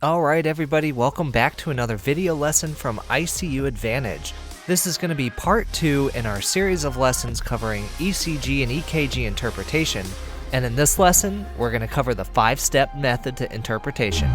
Alright everybody, welcome back to another video lesson from ICU Advantage. This is going to be part 2 in our series of lessons covering ECG and EKG interpretation, and in this lesson, we're going to cover the 5-step method to interpretation.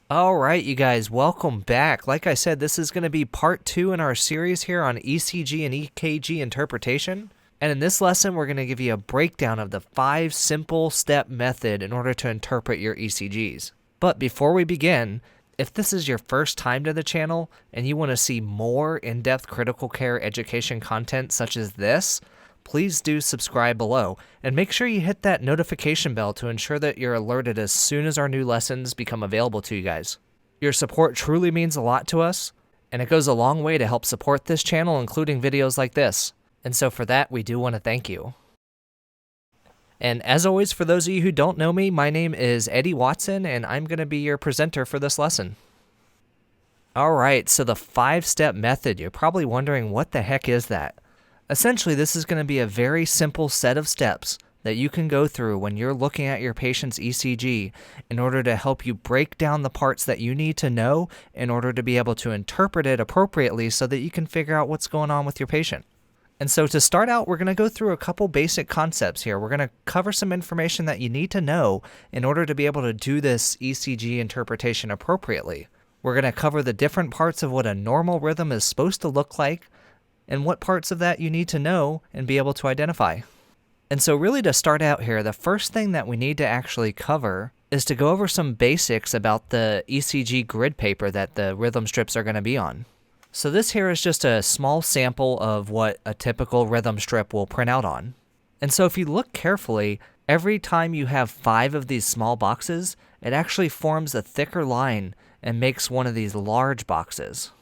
Alright you guys, welcome back. Like I said, this is going to be part 2 in our series here on ECG and EKG interpretation. And in this lesson, we're going to give you a breakdown of the 5 simple step method in order to interpret your ECGs. But before we begin, if this is your first time to the channel and you want to see more in-depth critical care education content such as this, please do subscribe below, and make sure you hit that notification bell to ensure that you're alerted as soon as our new lessons become available to you guys. Your support truly means a lot to us, and it goes a long way to help support this channel, including videos like this. And so for that, we do want to thank you. And as always, for those of you who don't know me, my name is Eddie Watson, and I'm going to be your presenter for this lesson. Alright, so the 5-step method, you're probably wondering what the heck is that? Essentially, this is going to be a very simple set of steps that you can go through when you're looking at your patient's ECG in order to help you break down the parts that you need to know in order to be able to interpret it appropriately so that you can figure out what's going on with your patient. And so to start out, we're going to go through a couple basic concepts here. We're going to cover some information that you need to know in order to be able to do this ECG interpretation appropriately. We're going to cover the different parts of what a normal rhythm is supposed to look like, and what parts of that you need to know and be able to identify. And so really to start out here, the first thing that we need to actually cover is to go over some basics about the ECG grid paper that the rhythm strips are going to be on. So this here is just a small sample of what a typical rhythm strip will print out on. And so if you look carefully, every time you have 5 of these small boxes, it actually forms a thicker line and makes one of these large boxes.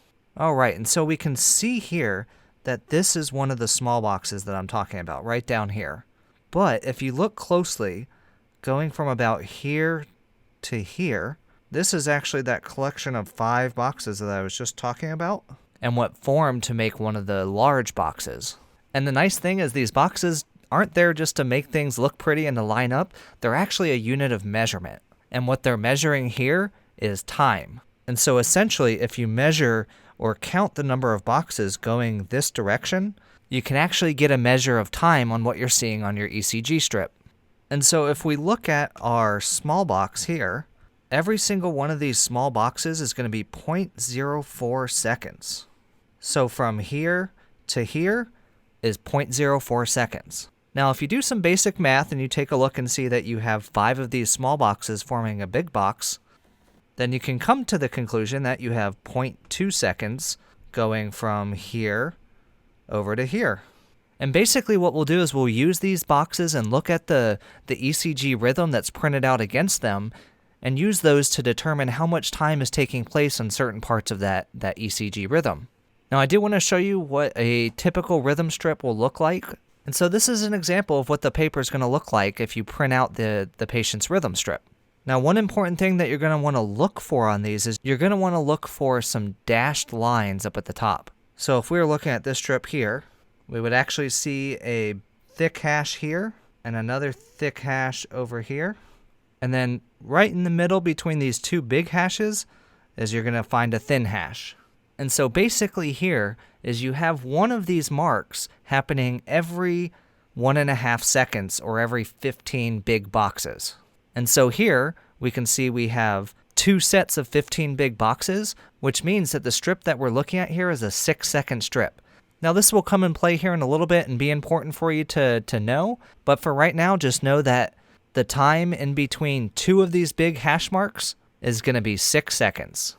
Alright, and so we can see here that this is one of the small boxes that I'm talking about, right down here. But if you look closely, going from about here to here, this is actually that collection of 5 boxes that I was just talking about, and what formed to make one of the large boxes. And the nice thing is these boxes aren't there just to make things look pretty and to line up, they're actually a unit of measurement. And what they're measuring here is time. And so essentially, if you measure or count the number of boxes going this direction, you can actually get a measure of time on what you're seeing on your ECG strip. And so if we look at our small box here, every single one of these small boxes is going to be 0.04 seconds. So from here to here is 0.04 seconds. Now if you do some basic math and you take a look and see that you have 5 of these small boxes forming a big box, then you can come to the conclusion that you have 0.2 seconds going from here over to here. And basically what we'll do is we'll use these boxes and look at the ECG rhythm that's printed out against them and use those to determine how much time is taking place on certain parts of that ECG rhythm. Now I do want to show you what a typical rhythm strip will look like. And so this is an example of what the paper is going to look like if you print out the patient's rhythm strip. Now, one important thing that you're going to want to look for on these is you're going to want to look for some dashed lines up at the top. So if we were looking at this strip here, we would actually see a thick hash here and another thick hash over here. And then right in the middle between these 2 big hashes is you're going to find a thin hash. And so basically here is you have one of these marks happening every 1.5 seconds or every 15 big boxes. And so here, we can see we have 2 sets of 15 big boxes, which means that the strip that we're looking at here is a 6-second strip. Now this will come in play here in a little bit and be important for you to know, but for right now, just know that the time in between 2 of these big hash marks is going to be 6 seconds.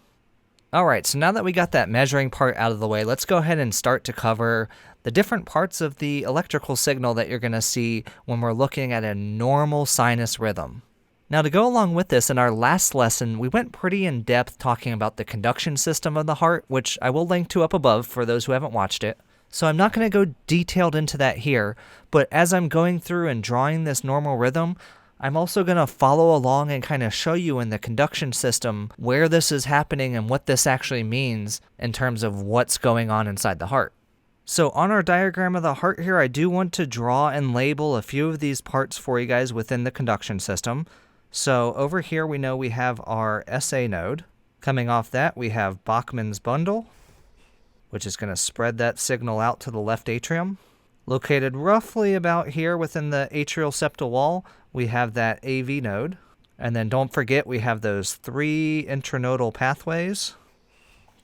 Alright, so now that we got that measuring part out of the way, let's go ahead and start to cover the different parts of the electrical signal that you're going to see when we're looking at a normal sinus rhythm. Now to go along with this, in our last lesson, we went pretty in depth talking about the conduction system of the heart, which I will link to up above for those who haven't watched it. So I'm not going to go detailed into that here, but as I'm going through and drawing this normal rhythm, I'm also going to follow along and kind of show you in the conduction system where this is happening and what this actually means in terms of what's going on inside the heart. So on our diagram of the heart here, I do want to draw and label a few of these parts for you guys within the conduction system. So over here we know we have our SA node. Coming off that, we have Bachmann's bundle, which is going to spread that signal out to the left atrium. Located roughly about here within the atrial septal wall, we have that AV node. And then don't forget we have those 3 intranodal pathways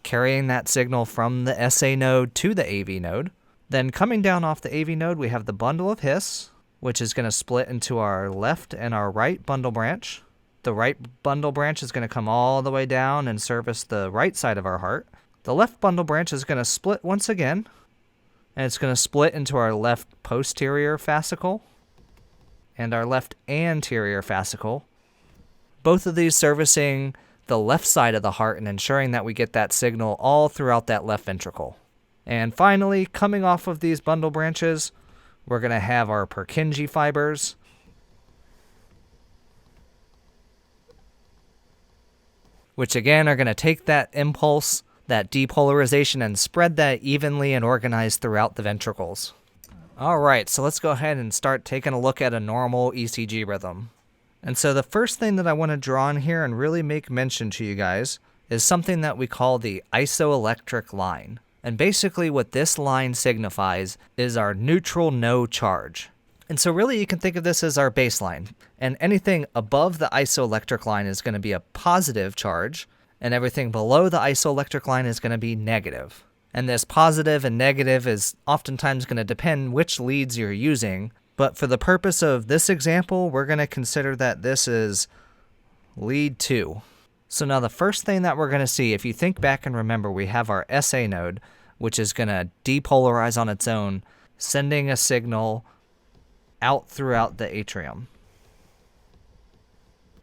carrying that signal from the SA node to the AV node. Then coming down off the AV node, we have the bundle of His, which is going to split into our left and our right bundle branch. The right bundle branch is going to come all the way down and service the right side of our heart. The left bundle branch is going to split once again, and it's going to split into our left posterior fascicle and our left anterior fascicle. Both of these servicing the left side of the heart and ensuring that we get that signal all throughout that left ventricle. And finally, coming off of these bundle branches, we're going to have our Purkinje fibers, which again are going to take that impulse, that depolarization, and spread that evenly and organized throughout the ventricles. All right, so let's go ahead and start taking a look at a normal ECG rhythm. And so the first thing that I want to draw on here and really make mention to you guys is something that we call the isoelectric line. And basically what this line signifies is our neutral no charge. And so really you can think of this as our baseline. And anything above the isoelectric line is going to be a positive charge, and everything below the isoelectric line is going to be negative. And this positive and negative is oftentimes going to depend which leads you're using. But for the purpose of this example, we're going to consider that this is lead 2. So now the first thing that we're going to see, if you think back and remember, we have our SA node, which is going to depolarize on its own, sending a signal out throughout the atrium.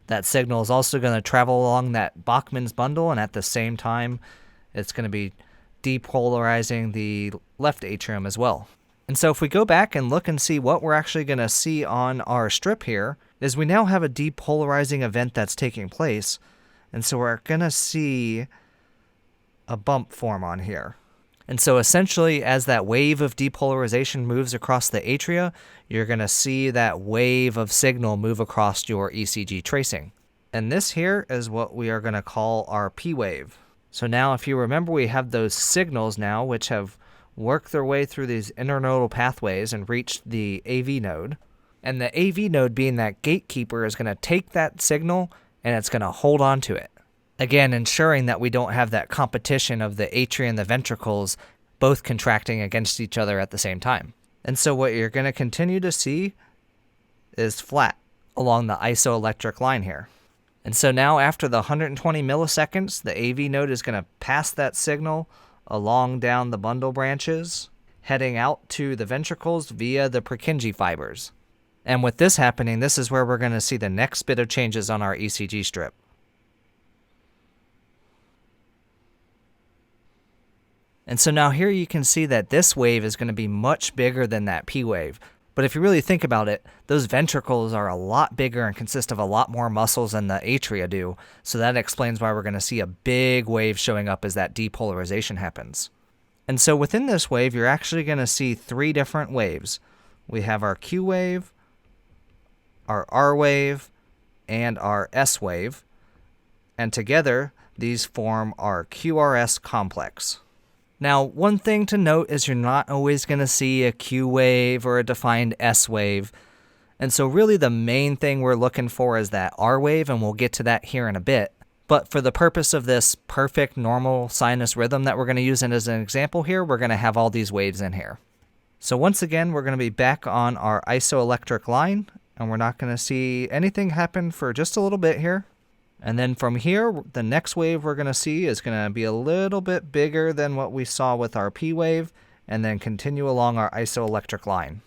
That signal is also going to travel along that Bachmann's bundle, and at the same time, it's going to be depolarizing the left atrium as well. And so if we go back and look and see what we're actually going to see on our strip here, is we now have a depolarizing event that's taking place. And so we're going to see a bump form on here. And so essentially, as that wave of depolarization moves across the atria, you're going to see that wave of signal move across your ECG tracing. And this here is what we are going to call our P wave. So now if you remember, we have those signals now which have work their way through these internodal pathways and reach the AV node. And the AV node, being that gatekeeper, is going to take that signal and it's going to hold on to it. Again, ensuring that we don't have that competition of the atria and the ventricles both contracting against each other at the same time. And so what you're going to continue to see is flat along the isoelectric line here. And so now after the 120 milliseconds, the AV node is going to pass that signal along down the bundle branches, heading out to the ventricles via the Purkinje fibers. And with this happening, this is where we're going to see the next bit of changes on our ECG strip. And so now here you can see that this wave is going to be much bigger than that P wave. But if you really think about it, those ventricles are a lot bigger and consist of a lot more muscles than the atria do. So that explains why we're going to see a big wave showing up as that depolarization happens. And so within this wave, you're actually going to see 3 different waves. We have our Q wave, our R wave, and our S wave. And together, these form our QRS complex. Now, one thing to note is you're not always going to see a Q wave or a defined S wave. And so really the main thing we're looking for is that R wave, and we'll get to that here in a bit. But for the purpose of this perfect normal sinus rhythm that we're going to use as an example here, we're going to have all these waves in here. So once again, we're going to be back on our isoelectric line, and we're not going to see anything happen for just a little bit here. And then from here, the next wave we're going to see is going to be a little bit bigger than what we saw with our P wave, and then continue along our isoelectric line.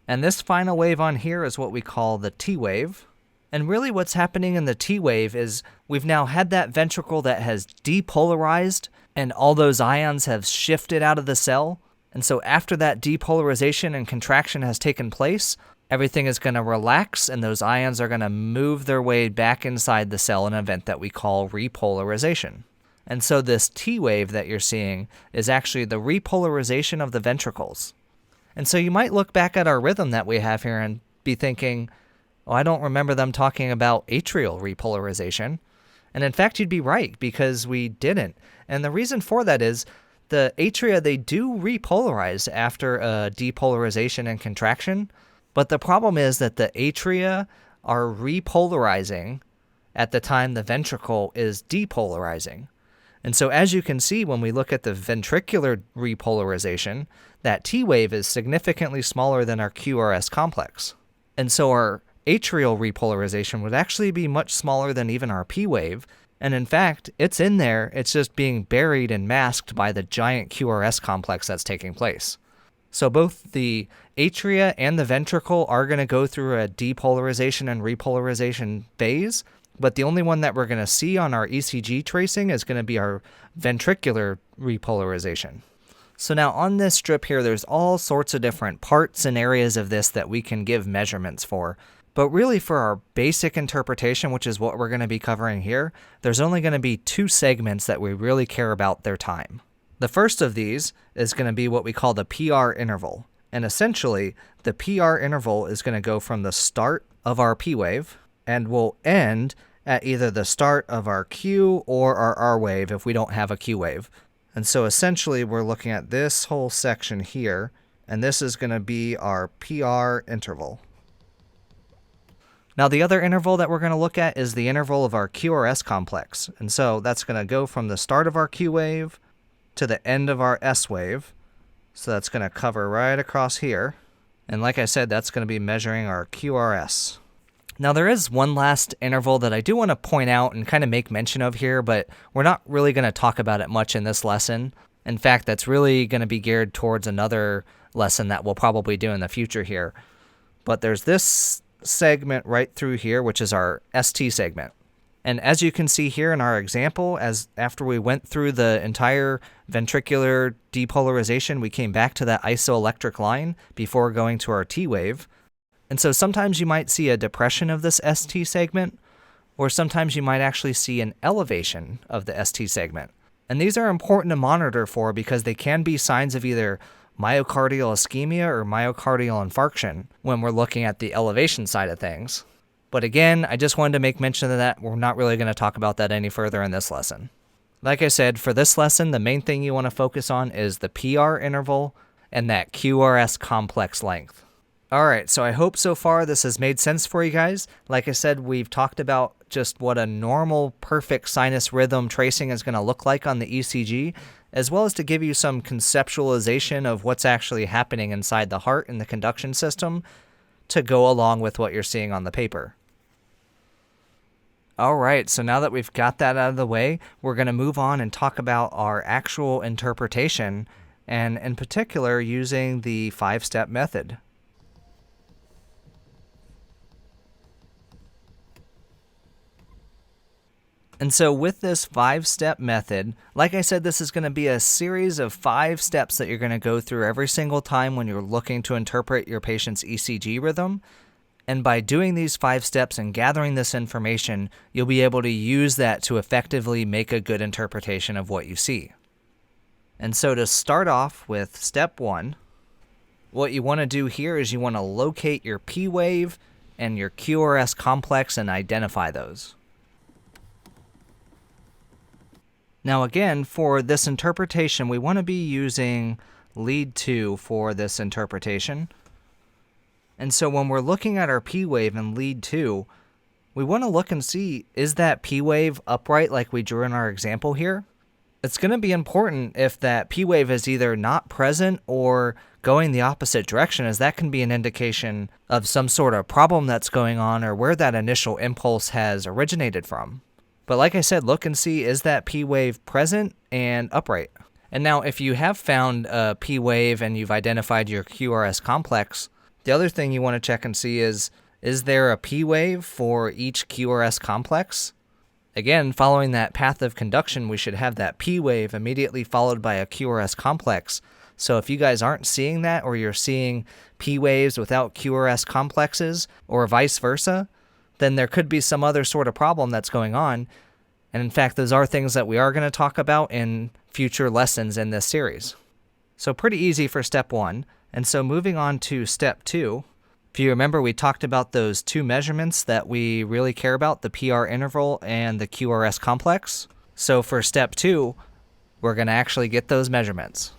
And this final wave on here is what we call the T wave. And really what's happening in the T wave is we've now had that ventricle that has depolarized, and all those ions have shifted out of the cell. And so after that depolarization and contraction has taken place, everything is going to relax and those ions are going to move their way back inside the cell in an event that we call repolarization. And so this T wave that you're seeing is actually the repolarization of the ventricles. And so you might look back at our rhythm that we have here and be thinking, oh, I don't remember them talking about atrial repolarization. And in fact, you'd be right, because we didn't. And the reason for that is the atria, they do repolarize after a depolarization and contraction. But the problem is that the atria are repolarizing at the time the ventricle is depolarizing. And so as you can see, when we look at the ventricular repolarization, that T wave is significantly smaller than our QRS complex. And so our atrial repolarization would actually be much smaller than even our P wave. And in fact, it's in there, it's just being buried and masked by the giant QRS complex that's taking place. So both the atria and the ventricle are going to go through a depolarization and repolarization phase, but the only one that we're going to see on our ECG tracing is going to be our ventricular repolarization. So now on this strip here, there's all sorts of different parts and areas of this that we can give measurements for. But really for our basic interpretation, which is what we're going to be covering here, there's only going to be two segments that we really care about their time. The first of these is going to be what we call the PR interval. And essentially, the PR interval is going to go from the start of our P wave and will end at either the start of our Q or our R wave if we don't have a Q wave. And so essentially, we're looking at this whole section here, and this is going to be our PR interval. Now, the other interval that we're going to look at is the interval of our QRS complex. And so that's going to go from the start of our Q wave to the end of our S wave. So that's going to cover right across here. And like I said, that's going to be measuring our QRS. Now, there is one last interval that I do want to point out and kind of make mention of here, but we're not really going to talk about it much in this lesson. In fact, that's really going to be geared towards another lesson that we'll probably do in the future here. But there's this segment right through here, which is our ST segment. And as you can see here in our example, after we went through the entire ventricular depolarization, we came back to that isoelectric line before going to our T wave. And so sometimes you might see a depression of this ST segment, or sometimes you might actually see an elevation of the ST segment. And these are important to monitor for because they can be signs of either myocardial ischemia or myocardial infarction when we're looking at the elevation side of things. But again, I just wanted to make mention of that. We're not really going to talk about that any further in this lesson. Like I said, for this lesson, the main thing you want to focus on is the PR interval and that QRS complex length. All right, so I hope so far this has made sense for you guys. Like I said, we've talked about just what a normal, perfect sinus rhythm tracing is going to look like on the ECG, as well as to give you some conceptualization of what's actually happening inside the heart and the conduction system to go along with what you're seeing on the paper. All right, so now that we've got that out of the way, we're going to move on and talk about our actual interpretation, and in particular using the 5-step method. And so with this 5-step method, like I said, this is going to be a series of 5 steps that you're going to go through every single time when you're looking to interpret your patient's ECG rhythm. And by doing these 5 steps and gathering this information, you'll be able to use that to effectively make a good interpretation of what you see. And so to start off with step 1, what you want to do here is you want to locate your P wave and your QRS complex and identify those. Now again, for this interpretation, we want to be using lead 2 for this interpretation. And so when we're looking at our P wave in lead 2, we want to look and see, is that P wave upright like we drew in our example here? It's going to be important if that P wave is either not present or going the opposite direction, as that can be an indication of some sort of problem that's going on or where that initial impulse has originated from. But like I said, look and see, is that P wave present and upright? And now if you have found a P wave and you've identified your QRS complex, the other thing you want to check and see is there a P wave for each QRS complex? Again, following that path of conduction, we should have that P wave immediately followed by a QRS complex. So if you guys aren't seeing that, or you're seeing P waves without QRS complexes, or vice versa, then there could be some other sort of problem that's going on. And in fact, those are things that we are going to talk about in future lessons in this series. So pretty easy for step 1. And so moving on to step 2, if you remember, we talked about those 2 measurements that we really care about, the PR interval and the QRS complex. So for step 2, we're going to actually get those measurements.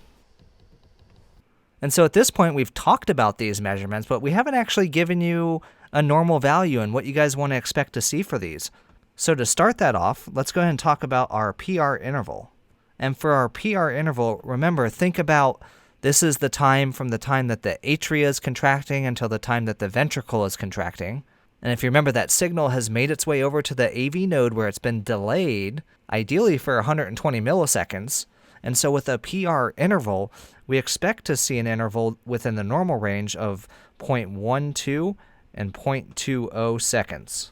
And so at this point, we've talked about these measurements, but we haven't actually given you a normal value and what you guys want to expect to see for these. So to start that off, let's go ahead and talk about our PR interval. And for our PR interval, remember, think about this is the time from the time that the atria is contracting until the time that the ventricle is contracting. And if you remember, that signal has made its way over to the AV node where it's been delayed, ideally for 120 milliseconds. And so with a PR interval, we expect to see an interval within the normal range of 0.12 and 0.20 seconds.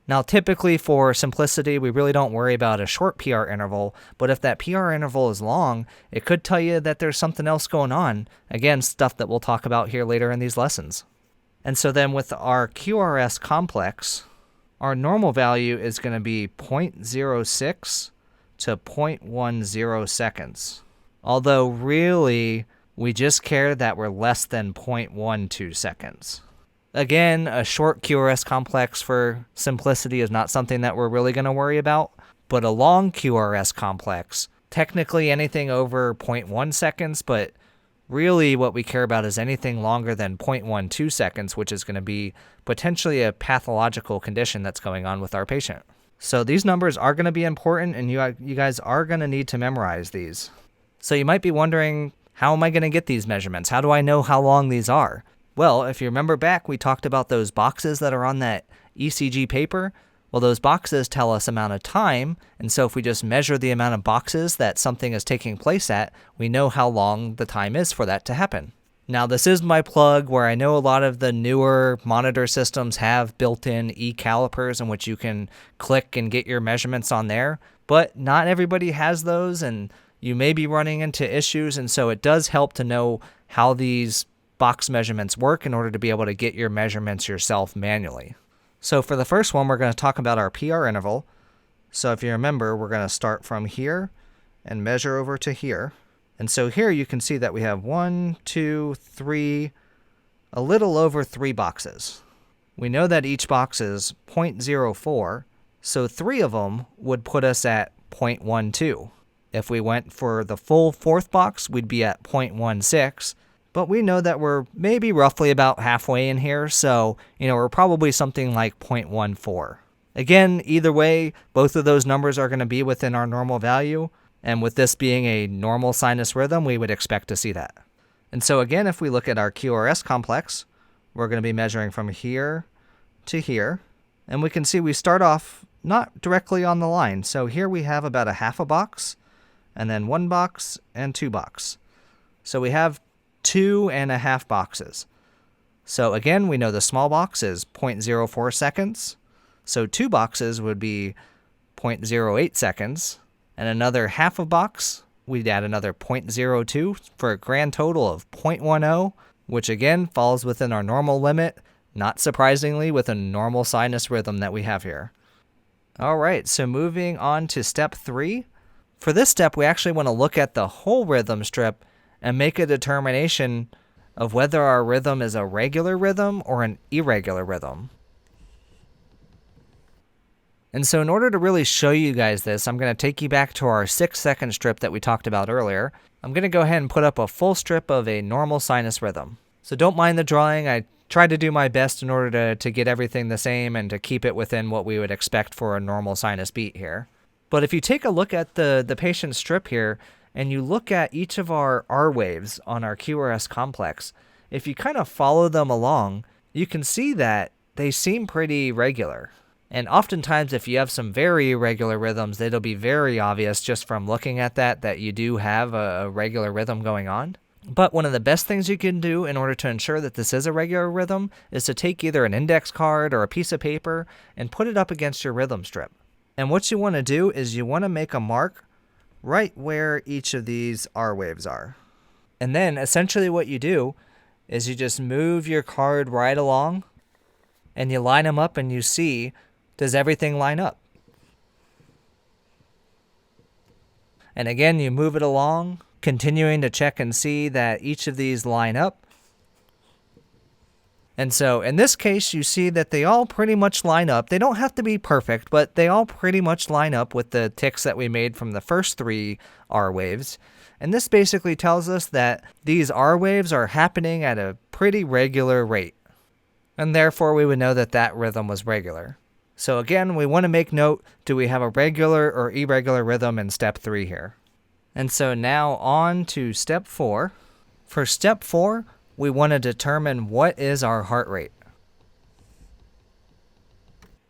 Now, typically for simplicity, we really don't worry about a short PR interval, but if that PR interval is long, it could tell you that there's something else going on. Again, stuff that we'll talk about here later in these lessons. And so then with our QRS complex, our normal value is going to be 0.06 to 0.10 seconds. Although really, we just care that we're less than 0.12 seconds. Again, a short QRS complex for simplicity is not something that we're really going to worry about, but a long QRS complex, technically anything over 0.1 seconds, but really what we care about is anything longer than 0.12 seconds, which is going to be potentially a pathological condition that's going on with our patient. So these numbers are going to be important, and you guys are going to need to memorize these. So you might be wondering, how am I going to get these measurements? How do I know how long these are? Well, if you remember back, we talked about those boxes that are on that ECG paper. Well, those boxes tell us amount of time, and so if we just measure the amount of boxes that something is taking place at, we know how long the time is for that to happen. Now, this is my plug where I know a lot of the newer monitor systems have built-in e-calipers in which you can click and get your measurements on there, but not everybody has those, and you may be running into issues, and so it does help to know how these box measurements work in order to be able to get your measurements yourself manually. So for the first one, we're going to talk about our PR interval. So if you remember, we're going to start from here and measure over to here. And so here you can see that we have 1, 2, 3, a little over 3 boxes. We know that each box is 0.04, so 3 of them would put us at 0.12. If we went for the full 4th box, we'd be at 0.16, but we know that we're maybe roughly about halfway in here, so we're probably something like 0.14. Again, either way, both of those numbers are going to be within our normal value. And with this being a normal sinus rhythm, we would expect to see that. And so again, if we look at our QRS complex, we're going to be measuring from here to here. And we can see we start off not directly on the line. So here we have about a half a box, and then 1 box and 2 box. So we have 2.5 boxes. So again, we know the small box is 0.04 seconds. So 2 boxes would be 0.08 seconds. And another half a box, we'd add another 0.02 for a grand total of 0.10, which again falls within our normal limit, not surprisingly with a normal sinus rhythm that we have here. All right, so moving on to step 3. For this step, we actually want to look at the whole rhythm strip and make a determination of whether our rhythm is a regular rhythm or an irregular rhythm. And so in order to really show you guys this, I'm going to take you back to our 6-second strip that we talked about earlier. I'm going to go ahead and put up a full strip of a normal sinus rhythm. So don't mind the drawing. I tried to do my best in order to get everything the same and to keep it within what we would expect for a normal sinus beat here. But if you take a look at the patient's strip here, and you look at each of our R waves on our QRS complex, if you kind of follow them along, you can see that they seem pretty regular. And oftentimes, if you have some very irregular rhythms, it'll be very obvious just from looking at that you do have a regular rhythm going on. But one of the best things you can do in order to ensure that this is a regular rhythm is to take either an index card or a piece of paper and put it up against your rhythm strip. And what you want to do is you want to make a mark right where each of these R waves are. And then essentially what you do is you just move your card right along and you line them up and you see, does everything line up? And again, you move it along, continuing to check and see that each of these line up. And so in this case, you see that they all pretty much line up. They don't have to be perfect, but they all pretty much line up with the ticks that we made from the first 3 R waves. And this basically tells us that these R waves are happening at a pretty regular rate. And therefore, we would know that that rhythm was regular. So again, we want to make note, do we have a regular or irregular rhythm in step 3 here? And so now on to step 4. For step 4, we want to determine what is our heart rate.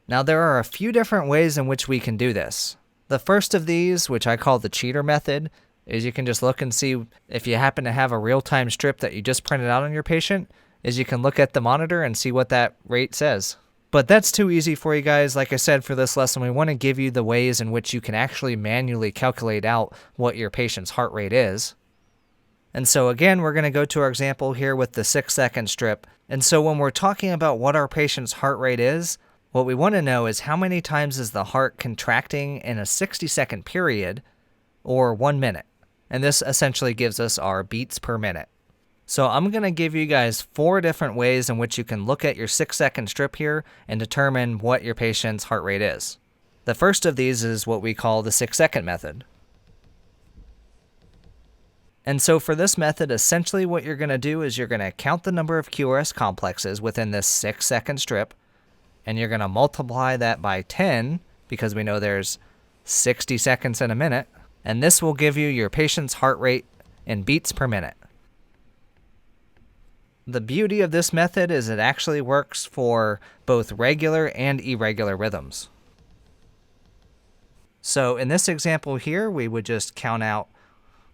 Now there are a few different ways in which we can do this. The first of these, which I call the cheater method, is you can just look and see if you happen to have a real-time strip that you just printed out on your patient, is you can look at the monitor and see what that rate says. But that's too easy for you guys. Like I said, for this lesson, we want to give you the ways in which you can actually manually calculate out what your patient's heart rate is. And so again, we're going to go to our example here with the 6-second strip. And so when we're talking about what our patient's heart rate is, what we want to know is how many times is the heart contracting in a 60-second period or 1 minute. And this essentially gives us our beats per minute. So I'm going to give you guys 4 different ways in which you can look at your 6-second strip here and determine what your patient's heart rate is. The first of these is what we call the 6-second method. And so for this method, essentially what you're going to do is you're going to count the number of QRS complexes within this 6-second strip, and you're going to multiply that by 10, because we know there's 60 seconds in a minute, and this will give you your patient's heart rate in beats per minute. The beauty of this method is it actually works for both regular and irregular rhythms. So in this example here, we would just count out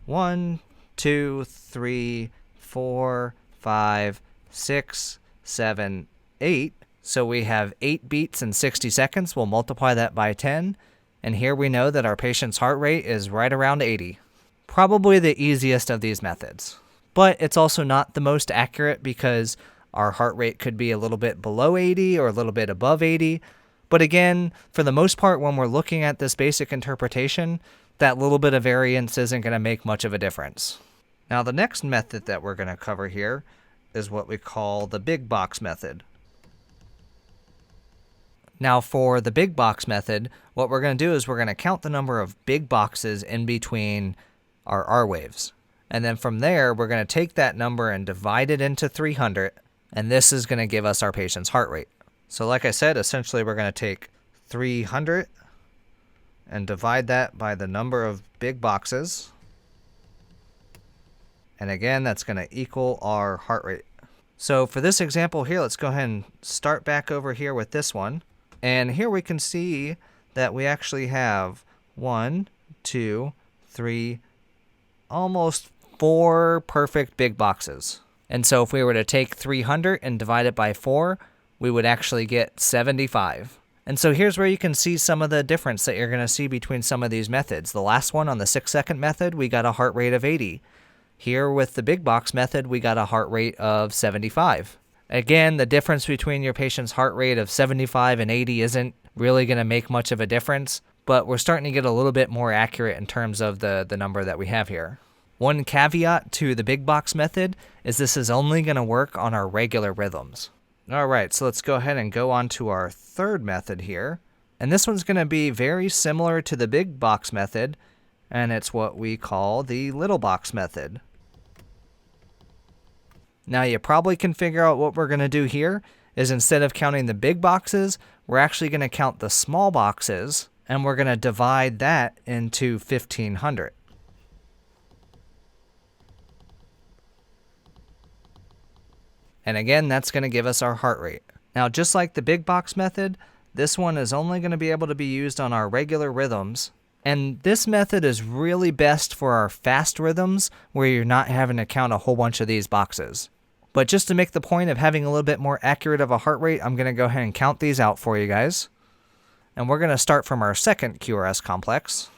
1, 2, 3, 4, 5, 6, 7, 8. So we have 8 beats in 60 seconds. We'll multiply that by 10. And here we know that our patient's heart rate is right around 80. Probably the easiest of these methods. But it's also not the most accurate because our heart rate could be a little bit below 80 or a little bit above 80. But again, for the most part, when we're looking at this basic interpretation, that little bit of variance isn't going to make much of a difference. Now, the next method that we're going to cover here is what we call the big box method. Now, for the big box method, what we're going to do is we're going to count the number of big boxes in between our R waves. And then from there, we're going to take that number and divide it into 300, and this is going to give us our patient's heart rate. So like I said, essentially we're going to take 300 and divide that by the number of big boxes. And again, that's going to equal our heart rate. So for this example here, let's go ahead and start back over here with this one. And here we can see that we actually have 1, 2, 3, almost 4 perfect big boxes. And so if we were to take 300 and divide it by 4, we would actually get 75. And so here's where you can see some of the difference that you're going to see between some of these methods. The last one on the 6-second method, we got a heart rate of 80. Here with the big box method, we got a heart rate of 75. Again, the difference between your patient's heart rate of 75 and 80 isn't really going to make much of a difference, but we're starting to get a little bit more accurate in terms of the number that we have here. One caveat to the big box method is this is only going to work on our regular rhythms. All right, so let's go ahead and go on to our third method here. And this one's going to be very similar to the big box method, and it's what we call the little box method. Now you probably can figure out what we're going to do here is instead of counting the big boxes, we're actually going to count the small boxes, and we're going to divide that into 1500. And again, that's going to give us our heart rate. Now, just like the big box method, this one is only going to be able to be used on our regular rhythms. And this method is really best for our fast rhythms where you're not having to count a whole bunch of these boxes. But just to make the point of having a little bit more accurate of a heart rate, I'm going to go ahead and count these out for you guys. And we're going to start from our second QRS complex.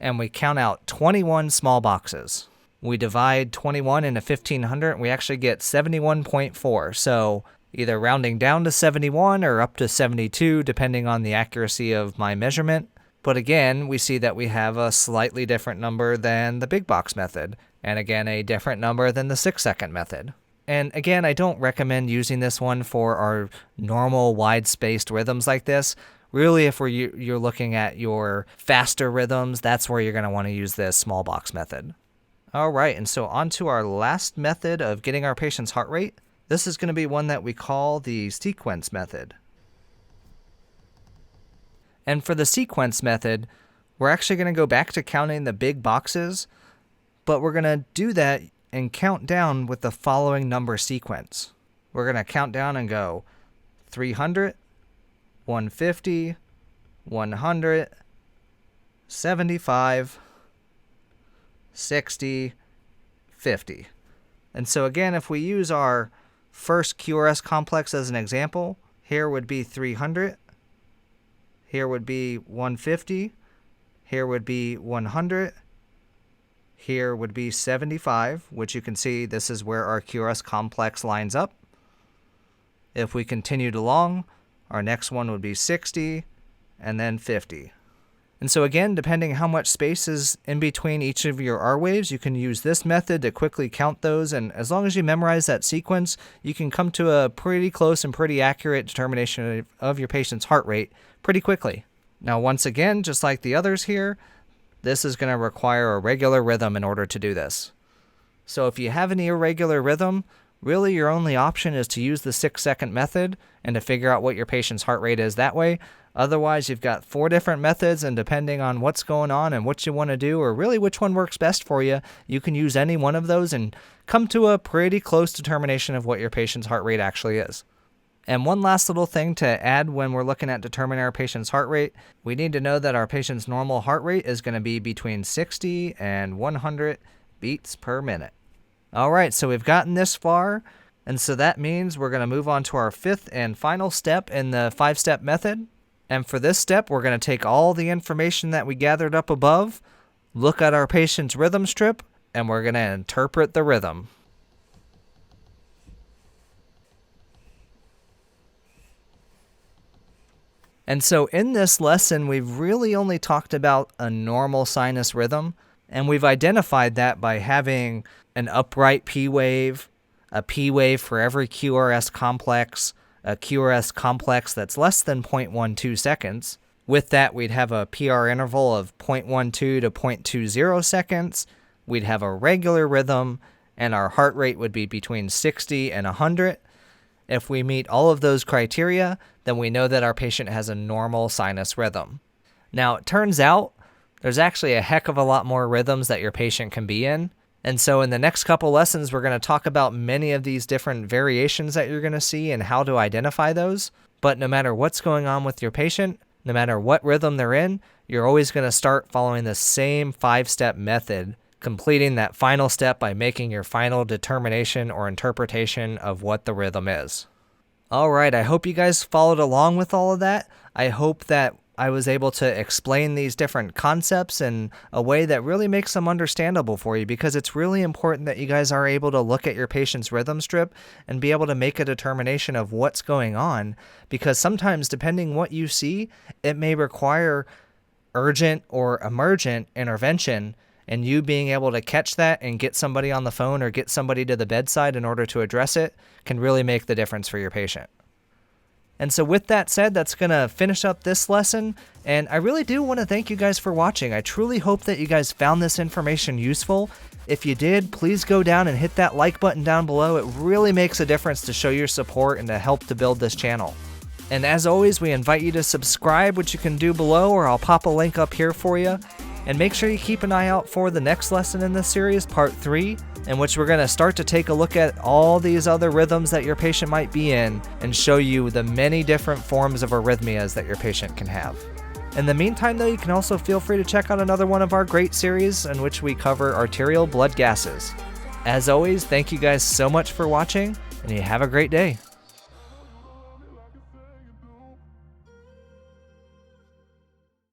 and we count out 21 small boxes. We divide 21 into 1500 and we actually get 71.4. So either rounding down to 71 or up to 72 depending on the accuracy of my measurement. But again, we see that we have a slightly different number than the big box method, and again a different number than the 6-second method. And again, I don't recommend using this one for our normal wide-spaced rhythms like this. Really, if you're looking at your faster rhythms, that's where you're going to want to use this small box method. All right, and so on to our last method of getting our patient's heart rate. This is going to be one that we call the sequence method. And for the sequence method, we're actually going to go back to counting the big boxes, but we're going to do that and count down with the following number sequence. We're going to count down and go 300, 150, 100, 75, 60, 50. And so again, if we use our first QRS complex as an example, here would be 300, here would be 150, here would be 100, here would be 75, which you can see this is where our QRS complex lines up. If we continued along, our next one would be 60, and then 50. And so again, depending how much space is in between each of your R waves, you can use this method to quickly count those, and as long as you memorize that sequence, you can come to a pretty close and pretty accurate determination of your patient's heart rate pretty quickly. Now once again, just like the others here, this is going to require a regular rhythm in order to do this. So if you have an irregular rhythm, really your only option is to use the 6-second method and to figure out what your patient's heart rate is that way. Otherwise, you've got 4 different methods, and depending on what's going on and what you want to do, or really which one works best for you, you can use any one of those and come to a pretty close determination of what your patient's heart rate actually is. And one last little thing to add when we're looking at determining our patient's heart rate, we need to know that our patient's normal heart rate is going to be between 60 and 100 beats per minute. All right, so we've gotten this far, and so that means we're going to move on to our 5th and final step in the 5-step method. And for this step, we're going to take all the information that we gathered up above, look at our patient's rhythm strip, and we're going to interpret the rhythm. And so in this lesson, we've really only talked about a normal sinus rhythm, and we've identified that by having an upright P wave, a P wave for every QRS complex, a QRS complex that's less than 0.12 seconds. With that, we'd have a PR interval of 0.12 to 0.20 seconds. We'd have a regular rhythm, and our heart rate would be between 60 and 100. If we meet all of those criteria, then we know that our patient has a normal sinus rhythm. Now, it turns out there's actually a heck of a lot more rhythms that your patient can be in. And so in the next couple lessons, we're going to talk about many of these different variations that you're going to see and how to identify those. But no matter what's going on with your patient, no matter what rhythm they're in, you're always going to start following the same 5-step method, completing that final step by making your final determination or interpretation of what the rhythm is. All right, I hope you guys followed along with all of that. I hope that I was able to explain these different concepts in a way that really makes them understandable for you, because it's really important that you guys are able to look at your patient's rhythm strip and be able to make a determination of what's going on, because sometimes depending what you see, it may require urgent or emergent intervention, and you being able to catch that and get somebody on the phone or get somebody to the bedside in order to address it can really make the difference for your patient. And so with that said, that's going to finish up this lesson, and I really do want to thank you guys for watching. I truly hope that you guys found this information useful. If you did, please go down and hit that like button down below. It really makes a difference to show your support and to help to build this channel. And as always, we invite you to subscribe, which you can do below, or I'll pop a link up here for you. And make sure you keep an eye out for the next lesson in this series, part 3, in which we're going to start to take a look at all these other rhythms that your patient might be in and show you the many different forms of arrhythmias that your patient can have. In the meantime, though, you can also feel free to check out another one of our great series in which we cover arterial blood gases. As always, thank you guys so much for watching, and you have a great day.